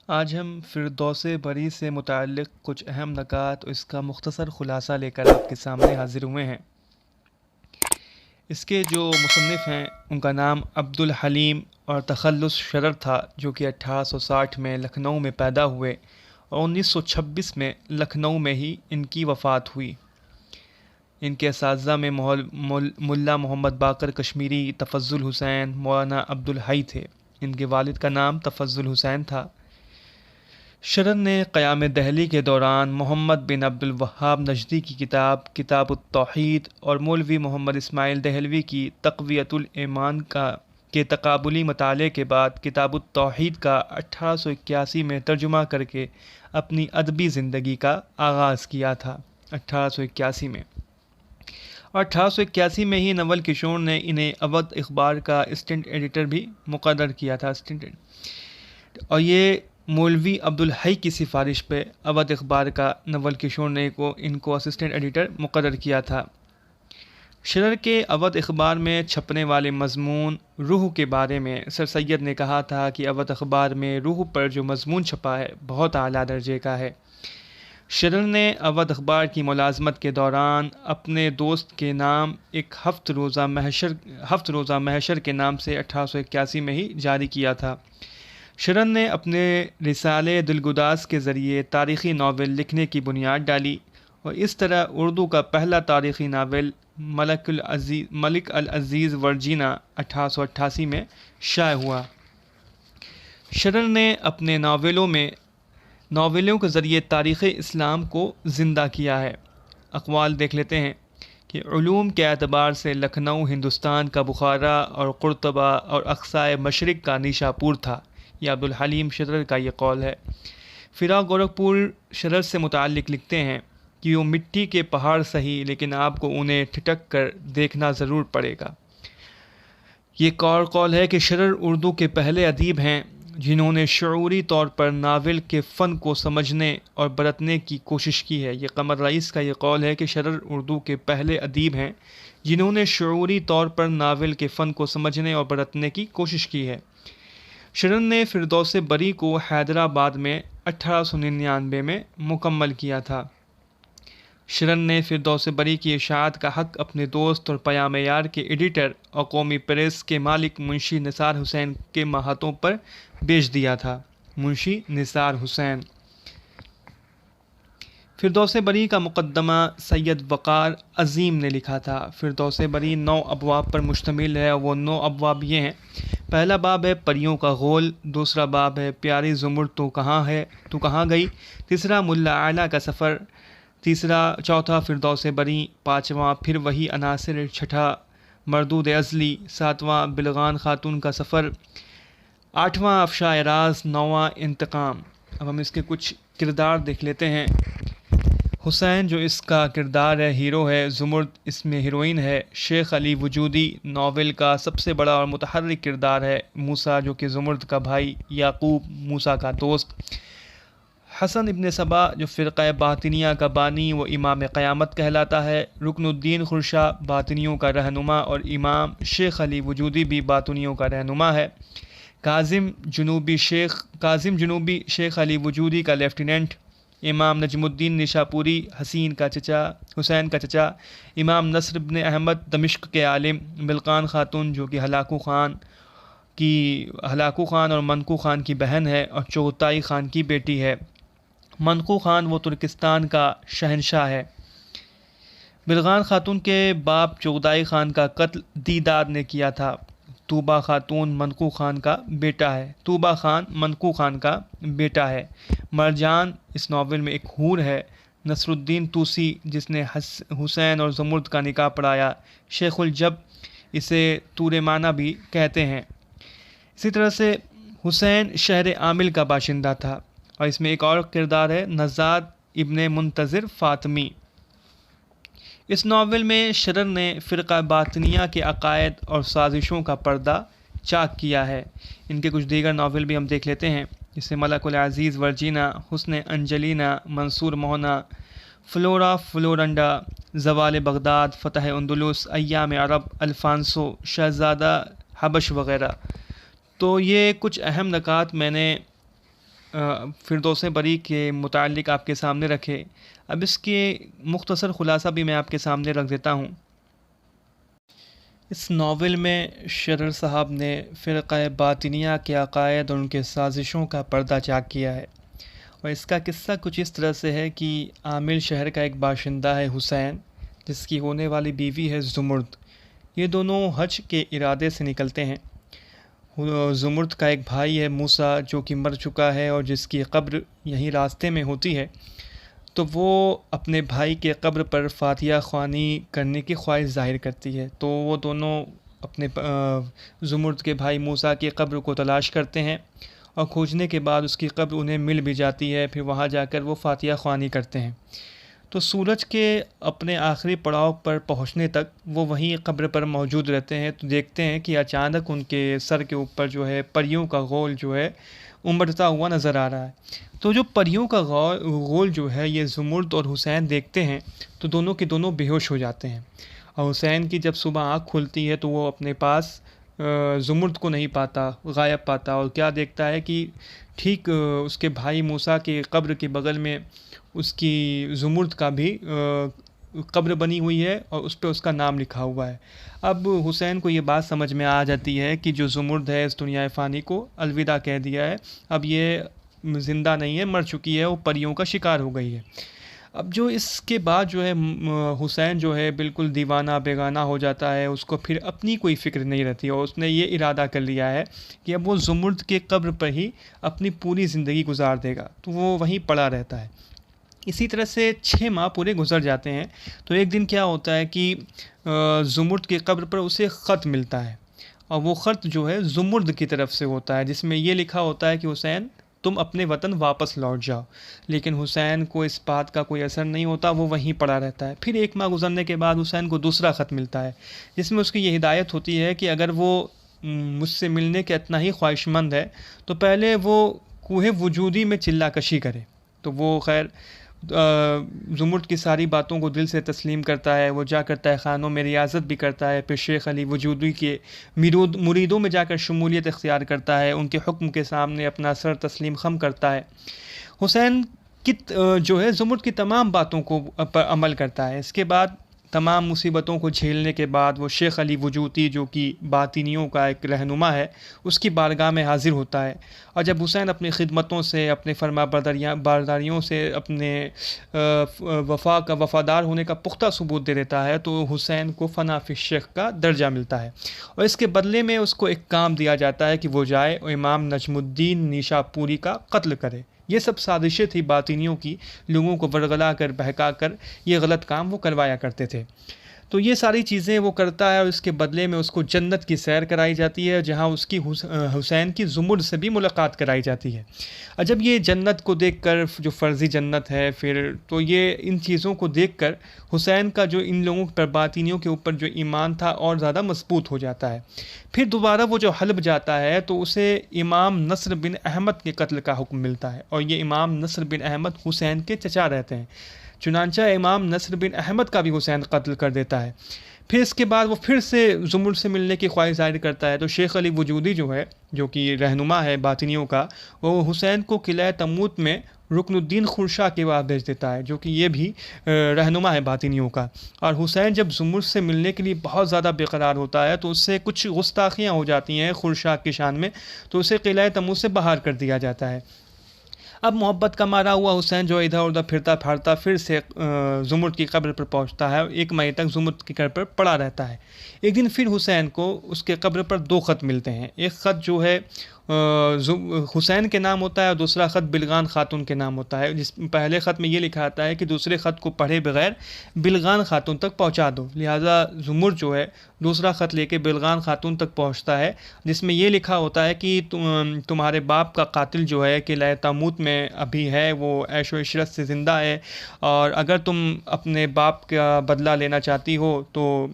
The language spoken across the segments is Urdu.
آج ہم فردوس بری سے متعلق کچھ اہم نکات اور اس کا مختصر خلاصہ لے کر آپ کے سامنے حاضر ہوئے ہیں۔ اس کے جو مصنف ہیں ان کا نام عبدالحلیم اور تخلص شرر تھا، جو کہ 1860 میں لکھنؤ میں پیدا ہوئے اور 1926 میں لکھنؤ میں ہی ان کی وفات ہوئی۔ ان کے اساتذہ میں ملا محمد باقر کشمیری، تفضل حسین، مولانا عبدالحی تھے۔ ان کے والد کا نام تفضل حسین تھا۔ شرر نے قیام دہلی کے دوران محمد بن عبد الوہاب نجدی کی کتاب التوحید اور مولوی محمد اسماعیل دہلوی کی تقویۃ الایمان کے تقابلی مطالعے کے بعد کتاب التوحید کا 1881 میں ترجمہ کر کے اپنی ادبی زندگی کا آغاز کیا تھا۔ 1881 میں اور 1881 میں ہی نول کشور نے انہیں اودھ اخبار کا اسسٹنٹ ایڈیٹر بھی مقرر کیا تھا۔ اور یہ مولوی عبدالحی کی سفارش پہ اودھ اخبار کا نول کشور نے ان کو اسسٹنٹ ایڈیٹر مقرر کیا تھا۔ شرر کے اودھ اخبار میں چھپنے والے مضمون روح کے بارے میں سر سید نے کہا تھا کہ اودھ اخبار میں روح پر جو مضمون چھپا ہے بہت اعلیٰ درجے کا ہے۔ شرر نے اودھ اخبار کی ملازمت کے دوران اپنے دوست کے نام ایک ہفت روزہ محشر کے نام سے 1881 میں ہی جاری کیا تھا۔ شرر نے اپنے رسالے دلگداز کے ذریعے تاریخی ناول لکھنے کی بنیاد ڈالی اور اس طرح اردو کا پہلا تاریخی ناول ملک العزیز ورجینہ 1888 میں شائع ہوا۔ شرر نے اپنے ناولوں کے ذریعے تاریخ اسلام کو زندہ کیا ہے۔ اقوال دیکھ لیتے ہیں کہ علوم کے اعتبار سے لکھنؤ ہندوستان کا بخارا اور قرطبہ اور اقصائے مشرق کا نیشا پور تھا۔ یہ عبدالحلیم شرر کا یہ قول ہے۔ فراق گورکھپور شرر سے متعلق لکھتے ہیں کہ وہ مٹی کے پہاڑ سہی لیکن آپ کو انہیں ٹھٹک کر دیکھنا ضرور پڑے گا۔ یہ قول ہے کہ شرر اردو کے پہلے ادیب ہیں جنہوں نے شعوری طور پر ناول کے فن کو سمجھنے اور برتنے کی کوشش کی ہے۔ یہ قمر رئیس کا یہ قول ہے کہ شرر اردو کے پہلے ادیب ہیں جنہوں نے شعوری طور پر ناول کے فن کو سمجھنے اور برتنے کی کوشش کی ہے۔ شرر نے فردوس بری کو حیدرآباد میں 1899 میں مکمل کیا تھا۔ شرر نے فردوس بری کی اشاعت کا حق اپنے دوست اور پیام یار کے ایڈیٹر اور قومی پریس کے مالک منشی نثار حسین کے ہاتھوں پر بیچ دیا تھا۔ منشی نثار حسین۔ فردوس بری کا مقدمہ سید وقار عظیم نے لکھا تھا۔ فردوس بری 9 ابواب پر مشتمل ہے اور وہ 9 ابواب یہ ہیں۔ پہلا باب ہے پریوں کا غول، دوسرا باب ہے پیاری زمرد تو کہاں گئی، تیسرا ملا اعلیٰ کا سفر، چوتھا فردوس بری، پانچواں پھر وہی عناصر، چھٹا مردود ازلی، ساتواں بلغان خاتون کا سفر، آٹھواں افشاء راز، نواں انتقام۔ اب ہم اس کے کچھ کردار دیکھ لیتے ہیں۔ حسین جو اس کا کردار ہے، ہیرو ہے، زمرد اس میں ہیروئن ہے، شیخ علی وجودی ناول کا سب سے بڑا اور متحرک کردار ہے، موسیٰ جو کہ زمرد کا بھائی، یعقوب موسیٰ کا دوست، حسن ابن صبا جو فرقہ باطنیہ کا بانی و امام قیامت کہلاتا ہے، رکن الدین خرشا باطنیوں کا رہنما اور امام، شیخ علی وجودی بھی باطنیوں کا رہنما ہے، کاظم جنوبی شیخ علی وجودی کا لیفٹیننٹ، امام نجم الدین نشاپوری حسین کا چچا، امام نصر بن احمد دمشق کے عالم، بلقان خاتون جو کہ ہلاکو خان اور منقو خان کی بہن ہے اور چغتائی خان کی بیٹی ہے۔ منقو خان وہ ترکستان کا شہنشاہ ہے۔ بلقان خاتون کے باپ چغتائی خان کا قتل دیدار نے کیا تھا۔ طوبہ خان منقو خان کا بیٹا ہے۔ مرجان اس ناول میں ایک حور ہے۔ نصر الدین طوسی جس نے حسین اور زمرد کا نکاح پڑھایا، شیخ الجب اسے طورمانہ بھی کہتے ہیں۔ اسی طرح سے حسین شہر عامل کا باشندہ تھا۔ اور اس میں ایک اور کردار ہے، نزاد ابن منتظر فاطمی۔ اس ناول میں شرر نے فرقہ باطنیہ کے عقائد اور سازشوں کا پردہ چاک کیا ہے۔ ان کے کچھ دیگر ناول بھی ہم دیکھ لیتے ہیں، جیسے ملک العزیز ورجینہ، حسن انجلینا، منصور موہنا، فلورا فلورنڈا، زوال بغداد، فتح اندلس، ایام عرب، الفانسو، شہزادہ حبش وغیرہ۔ تو یہ کچھ اہم نکات میں نے فردوس بری کے متعلق آپ کے سامنے رکھے۔ اب اس کے مختصر خلاصہ بھی میں آپ کے سامنے رکھ دیتا ہوں۔ اس ناول میں شرر صاحب نے فرقہ باطنیہ کے عقائد اور ان کے سازشوں کا پردہ چاک کیا ہے، اور اس کا قصہ کچھ اس طرح سے ہے کہ عامل شہر کا ایک باشندہ ہے حسین، جس کی ہونے والی بیوی ہے زمرد۔ یہ دونوں حج کے ارادے سے نکلتے ہیں۔ زمرد کا ایک بھائی ہے موسیٰ، جو کہ مر چکا ہے اور جس کی قبر یہیں راستے میں ہوتی ہے، تو وہ اپنے بھائی کے قبر پر فاتحہ خوانی کرنے کی خواہش ظاہر کرتی ہے۔ تو وہ دونوں اپنے زمرد کے بھائی موسیٰ کی قبر کو تلاش کرتے ہیں، اور کھوجنے کے بعد اس کی قبر انہیں مل بھی جاتی ہے۔ پھر وہاں جا کر وہ فاتحہ خوانی کرتے ہیں۔ تو سورج کے اپنے آخری پڑاؤ پر پہنچنے تک وہ وہیں قبر پر موجود رہتے ہیں۔ تو دیکھتے ہیں کہ اچانک ان کے سر کے اوپر جو ہے پریوں کا غول جو ہے امڑتا ہوا نظر آ رہا ہے۔ تو جو پریوں کا غول جو ہے یہ زمرد اور حسین دیکھتے ہیں، تو دونوں کے دونوں بے ہوش ہو جاتے ہیں۔ اور حسین کی جب صبح آنکھ کھلتی ہے تو وہ اپنے پاس زمرد کو نہیں پاتا، غائب پاتا، اور کیا دیکھتا ہے کہ ٹھیک اس کے بھائی موسیٰ کے قبر کے بغل میں اس کی زمرد کا بھی قبر بنی ہوئی ہے، اور اس پہ اس کا نام لکھا ہوا ہے۔ اب حسین کو یہ بات سمجھ میں آ جاتی ہے کہ جو زمرد ہے اس دنیا فانی کو الوداع کہہ دیا ہے، اب یہ زندہ نہیں ہے، مر چکی ہے، وہ پریوں کا شکار ہو گئی ہے۔ اب جو اس کے بعد جو ہے حسین جو ہے بالکل دیوانہ بیگانہ ہو جاتا ہے، اس کو پھر اپنی کوئی فکر نہیں رہتی، اور اس نے یہ ارادہ کر لیا ہے کہ اب وہ زمرد کے قبر پر ہی اپنی پوری زندگی گزار دے گا۔ تو وہ وہیں پڑا رہتا ہے۔ اسی طرح سے 6 ماہ پورے گزر جاتے ہیں۔ تو ایک دن کیا ہوتا ہے کہ زمرد کی قبر پر اسے خط ملتا ہے، اور وہ خط جو ہے زمرد کی طرف سے ہوتا ہے، جس میں یہ لکھا ہوتا ہے کہ حسین تم اپنے وطن واپس لوٹ جاؤ۔ لیکن حسین کو اس بات کا کوئی اثر نہیں ہوتا، وہ وہیں پڑا رہتا ہے۔ پھر 1 ماہ گزرنے کے بعد حسین کو دوسرا خط ملتا ہے، جس میں اس کی یہ ہدایت ہوتی ہے کہ اگر وہ مجھ سے ملنے کے اتنا ہی خواہش مند ہے تو پہلے وہ کوہ وجودی میں چلہ کشی کرے۔ تو وہ خیر زمرد کی ساری باتوں کو دل سے تسلیم کرتا ہے، وہ جا کر تہہ خانوں میں ریاضت بھی کرتا ہے، پھر شیخ علی وجودی کے مریدوں میں جا کر شمولیت اختیار کرتا ہے، ان کے حکم کے سامنے اپنا سر تسلیم خم کرتا ہے۔ حسین کی جو ہے زمرد کی تمام باتوں کو پر عمل کرتا ہے۔ اس کے بعد تمام مصیبتوں کو جھیلنے کے بعد وہ شیخ علی وجودی، جو کہ باطنیوں کا ایک رہنما ہے، اس کی بارگاہ میں حاضر ہوتا ہے۔ اور جب حسین اپنی خدمتوں سے، اپنے فرما برداریوں سے، اپنے وفادار ہونے کا پختہ ثبوت دے دیتا ہے، تو حسین کو فنا فی الشیخ کا درجہ ملتا ہے، اور اس کے بدلے میں اس کو ایک کام دیا جاتا ہے کہ وہ جائے اور امام نجم الدین نیشا پوری کا قتل کرے۔ یہ سب سازشیں تھی باطنیوں کی، لوگوں کو ورغلا کر بہکا کر یہ غلط کام وہ کروایا کرتے تھے۔ تو یہ ساری چیزیں وہ کرتا ہے، اور اس کے بدلے میں اس کو جنت کی سیر کرائی جاتی ہے، جہاں اس کی حسین کی زمرد سے بھی ملاقات کرائی جاتی ہے۔ اور جب یہ جنت کو دیکھ کر، جو فرضی جنت ہے، پھر تو یہ ان چیزوں کو دیکھ کر حسین کا جو ان لوگوں پر باطنیوں کے اوپر جو ایمان تھا اور زیادہ مضبوط ہو جاتا ہے۔ پھر دوبارہ وہ جو حلب جاتا ہے تو اسے امام نصر بن احمد کے قتل کا حکم ملتا ہے، اور یہ امام نصر بن احمد حسین کے چچا رہتے ہیں۔ چنانچہ امام نصر بن احمد کا بھی حسین قتل کر دیتا ہے۔ پھر اس کے بعد وہ پھر سے زمرد سے ملنے کی خواہش ظاہر کرتا ہے، تو شیخ علی وجودی جو ہے، جو کہ رہنما ہے باطنیوں کا، وہ حسین کو قلعہ تموت میں رکن الدین خورشاہ کے بعد بھیج دیتا ہے، جو کہ یہ بھی رہنما ہے باطنیوں کا۔ اور حسین جب زمرد سے ملنے کے لیے بہت زیادہ بے قرار ہوتا ہے، تو اس سے کچھ گستاخیاں ہو جاتی ہیں خورشاہ کی شان میں، تو اسے قلعہ تموت سے باہر کر دیا جاتا ہے۔ اب محبت کا مارا ہوا حسین جو ادھر ادھر پھرتا پھاڑتا پھر سے زمرد کی قبر پر پہنچتا ہے، اور 1 مہینے تک زمرد کی قبر پر پڑا رہتا ہے۔ ایک دن پھر حسین کو اس کے قبر پر 2 خط ملتے ہیں۔ ایک خط جو ہے حسین کے نام ہوتا ہے، اور دوسرا خط بلغان خاتون کے نام ہوتا ہے۔ جس پہلے خط میں یہ لکھا آتا ہے کہ دوسرے خط کو پڑھے بغیر بلغان خاتون تک پہنچا دو، لہٰذا زمرد جو ہے دوسرا خط لے کے بلغان خاتون تک پہنچتا ہے، جس میں یہ لکھا ہوتا ہے کہ تمہارے باپ کا قاتل جو ہے کہ قلعہ تموت میں ابھی ہے، وہ عیش و عشرت سے زندہ ہے، اور اگر تم اپنے باپ کا بدلہ لینا چاہتی ہو تو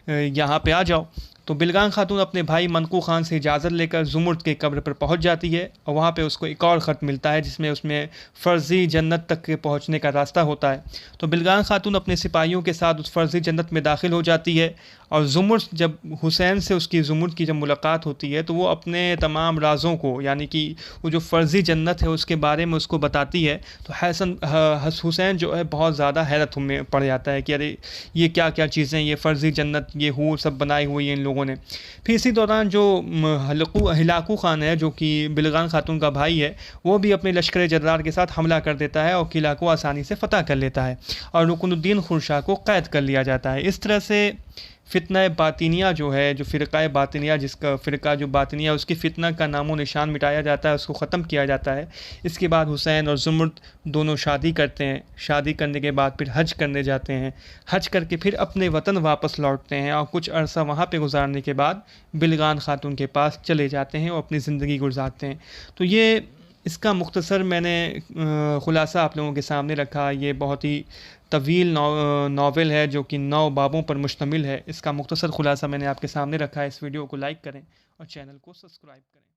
یہاں پہ آ جاؤ۔ تو بلغان خاتون اپنے بھائی منقو خان سے اجازت لے کر زمرد کے قبر پر پہنچ جاتی ہے، اور وہاں پہ اس کو ایک اور خط ملتا ہے، جس میں اس میں فرضی جنت تک کے پہنچنے کا راستہ ہوتا ہے۔ تو بلغان خاتون اپنے سپاہیوں کے ساتھ اس فرضی جنت میں داخل ہو جاتی ہے، اور زمرد جب حسین سے اس کی زمرد کی جب ملاقات ہوتی ہے تو وہ اپنے تمام رازوں کو یعنی کہ وہ جو فرضی جنت ہے اس کے بارے میں اس کو بتاتی ہے، تو حسین جو ہے بہت زیادہ حیرت میں پڑ جاتا ہے کہ ارے یہ کیا کیا چیزیں، یہ فرضی جنت یہ حور سب بنائی ہوئی ہیں ان لوگوں نے۔ پھر اسی دوران جو ہلاکو خان ہے جو کہ بلغان خاتون کا بھائی ہے، وہ بھی اپنے لشکر جرار کے ساتھ حملہ کر دیتا ہے اور قلعہ کو آسانی سے فتح کر لیتا ہے اور رکن الدین خورشاہ کو قید کر لیا جاتا ہے۔ اس طرح سے فتنہ باطنیہ جو ہے، جو فرقہ باطنیہ جس کا فرقہ جو باطنیہ اس کی فتنہ کا نام و نشان مٹایا جاتا ہے، اس کو ختم کیا جاتا ہے۔ اس کے بعد حسین اور زمرد دونوں شادی کرتے ہیں، شادی کرنے کے بعد پھر حج کرنے جاتے ہیں، حج کر کے پھر اپنے وطن واپس لوٹتے ہیں اور کچھ عرصہ وہاں پہ گزارنے کے بعد بلغان خاتون کے پاس چلے جاتے ہیں اور اپنی زندگی گزارتے ہیں۔ تو یہ اس کا مختصر میں نے خلاصہ آپ لوگوں کے سامنے رکھا۔ یہ بہت ہی طویل ناول ہے جو کہ 9 بابوں پر مشتمل ہے۔ اس کا مختصر خلاصہ میں نے آپ کے سامنے رکھا ہے۔ اس ویڈیو کو لائک کریں اور چینل کو سبسکرائب کریں۔